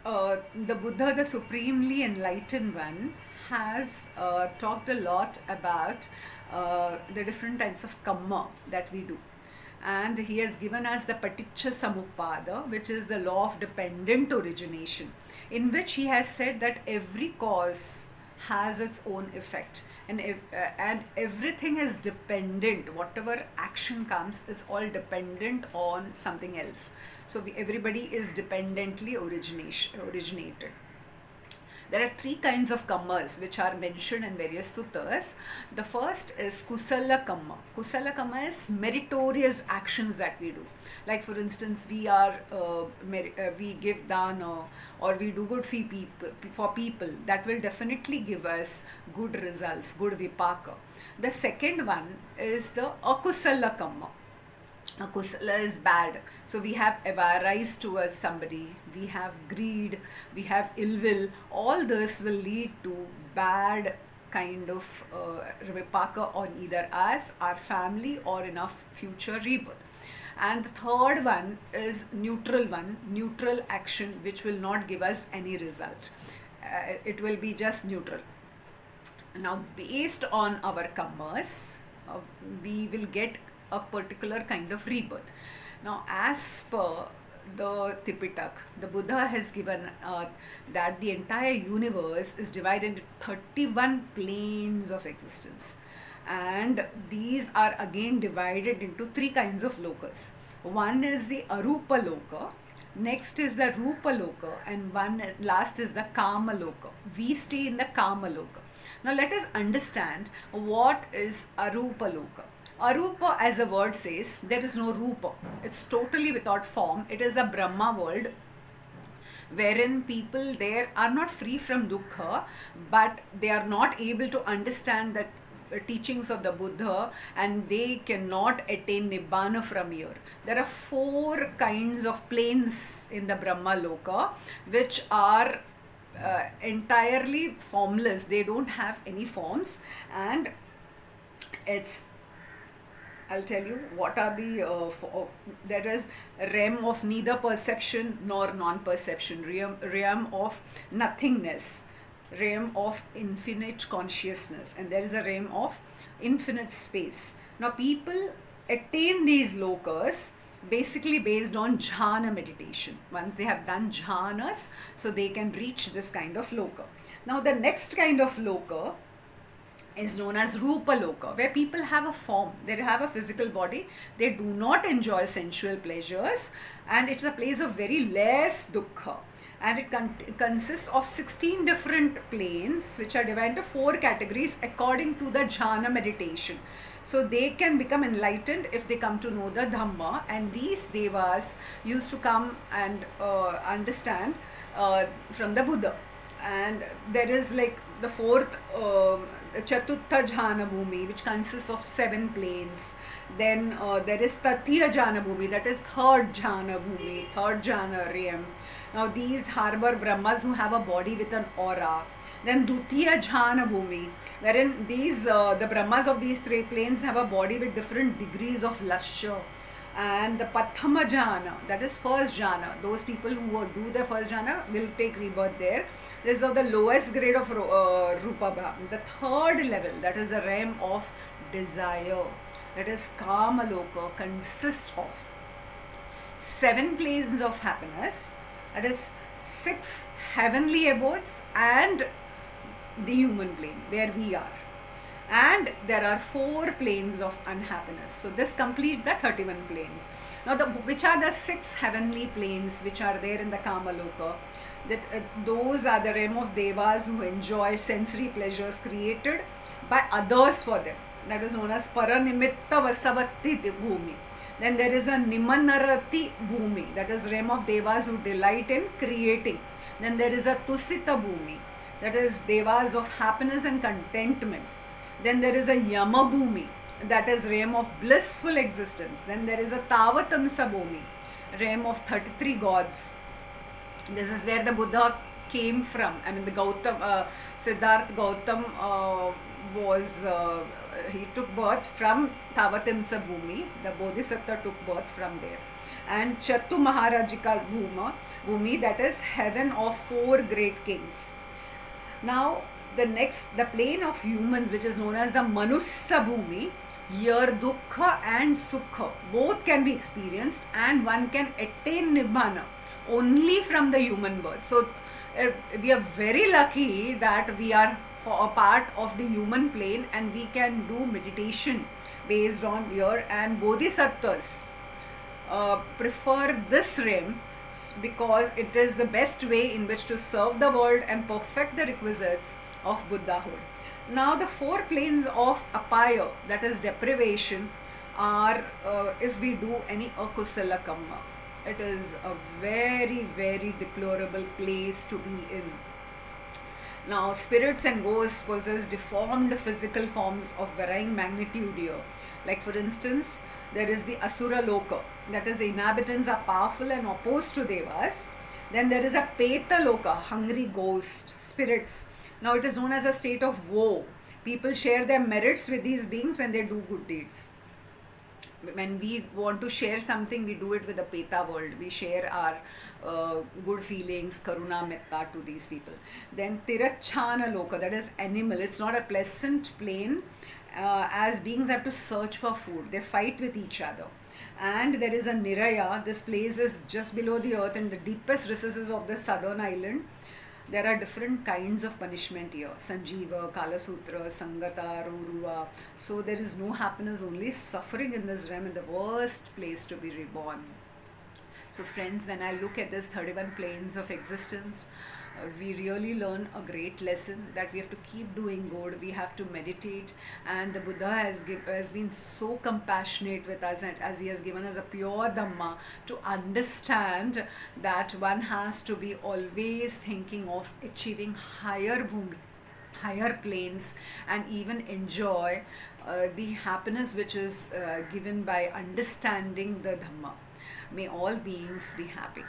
the Buddha, the supremely enlightened one, has talked a lot about the different types of karma that we do. And he has given us the Paticca Samuppada, which is the law of dependent origination, in which he has said that every cause has its own effect, and everything is dependent. Whatever action comes is all dependent on something else. So everybody is dependently originated. There are three kinds of kammas which are mentioned in various suttas. The first is kusala kamma. Kusala kamma is meritorious actions that we do. Like for instance, we give dana or we do good for people. That will definitely give us good results, good vipaka. The second one is the akusala kamma. Kusala is bad. So we have avarice towards somebody, we have greed, we have ill will. All this will lead to bad kind of vipaka on either us, our family, or in our future rebirth. And the third one is neutral action, which will not give us any result. It will be just neutral. Now, based on our karmas, we will get a particular kind of rebirth. Now, as per the Tipitak, the Buddha has given that the entire universe is divided into 31 planes of existence. And these are again divided into three kinds of lokas. One is the Arupa Loka, next is the Rupa Loka, and last is the Kama Loka. We stay in the Kama Loka. Now let us understand what is Arupa Loka. Arupa, as the word says, there is no Rupa. It's totally without form. It is a Brahma world wherein people there are not free from dukkha, but they are not able to understand the teachings of the Buddha, and they cannot attain Nibbana from here. There are four kinds of planes in the Brahma Loka, which are entirely formless. They don't have any forms, and I'll tell you what are there is realm of neither perception nor non-perception, realm of nothingness, realm of infinite consciousness, and there is a realm of infinite space. Now people attain these lokas basically based on jhana meditation. Once they have done jhanas, so they can reach this kind of loka. Now the next kind of loka is known as Rupa Loka, where people have a form, they have a physical body, they do not enjoy sensual pleasures, and it's a place of very less dukkha. And it consists of 16 different planes, which are divided into 4 categories according to the jhana meditation. So they can become enlightened if they come to know the Dhamma, and these devas used to come and understand from the Buddha. And there is like the fourth Chatutta Jhana Bhumi, which consists of 7 planes. Then there is Tatiya Jhana Bhumi, that is third Jhana Bhumi, third Jhana realm. Now these harbor Brahmas who have a body with an aura. Then Dutiya Jhana Bhumi, wherein these the Brahmas of these 3 planes have a body with different degrees of lustre. And the Pathama Jhana, that is first jhana. Those people who do the first jhana will take rebirth there. This is the lowest grade of Rupa Bhava. The third level, that is the realm of desire, that is Kama Loka, consists of 7 planes of happiness, that is 6 heavenly abodes and the human plane where we are. And there are 4 planes of unhappiness. So this completes the 31 planes. Now which are the 6 heavenly planes which are there in the Kama Loka? Those are the realm of devas who enjoy sensory pleasures created by others for them. That is known as Paranimitta Vasavatti Bhumi. Then there is a Nimanarati Bhumi, that is realm of devas who delight in creating. Then there is a Tusita Bhumi, that is devas of happiness and contentment. Then there is a Yama Bhumi, that is realm of blissful existence. Then there is a Tavatamsa Bhumi, realm of 33 gods. This is where the Buddha came from. I mean, the Siddhartha Gautam was he took birth from Tavatimsa Bhumi. The Bodhisattva took birth from there. And Chatu Maharajika Bhumi, that is heaven of 4 great kings. Now, the plane of humans, which is known as the Manusya Bhumi, here Dukkha and Sukha both can be experienced, and one can attain Nibbana only from the human birth. So, we are very lucky that we are a part of the human plane, and we can do meditation based on here. And Bodhisattvas prefer this realm because it is the best way in which to serve the world and perfect the requisites of Buddhahood. Now, the 4 planes of apaya, that is deprivation, are if we do any akusala karma. It is a very, very deplorable place to be in. Now, spirits and ghosts possess deformed physical forms of varying magnitude here. Like, for instance, there is the Asura Loka, that is, the inhabitants are powerful and opposed to Devas. Then there is a Peta Loka, hungry ghost, spirits. Now, it is known as a state of woe. People share their merits with these beings when they do good deeds. When we want to share something, we do it with the Peta world. We share our good feelings, karuna, metta to these people. Then Tirachana Loka, that is animal. It's not a pleasant plane, as beings have to search for food. They fight with each other. And there is a Niraya. This place is just below the earth in the deepest recesses of the southern island. There are different kinds of punishment here: Sanjeeva, Kalasutra, Sangata, Ruruva. So there is no happiness, only suffering in this realm, in the worst place to be reborn. So friends, when I look at this 31 planes of existence, we really learn a great lesson that we have to keep doing good, we have to meditate, and the Buddha has been so compassionate with us, and as he has given us a pure Dhamma to understand that one has to be always thinking of achieving higher bhumi, higher planes, and even enjoy the happiness which is given by understanding the Dhamma. May all beings be happy.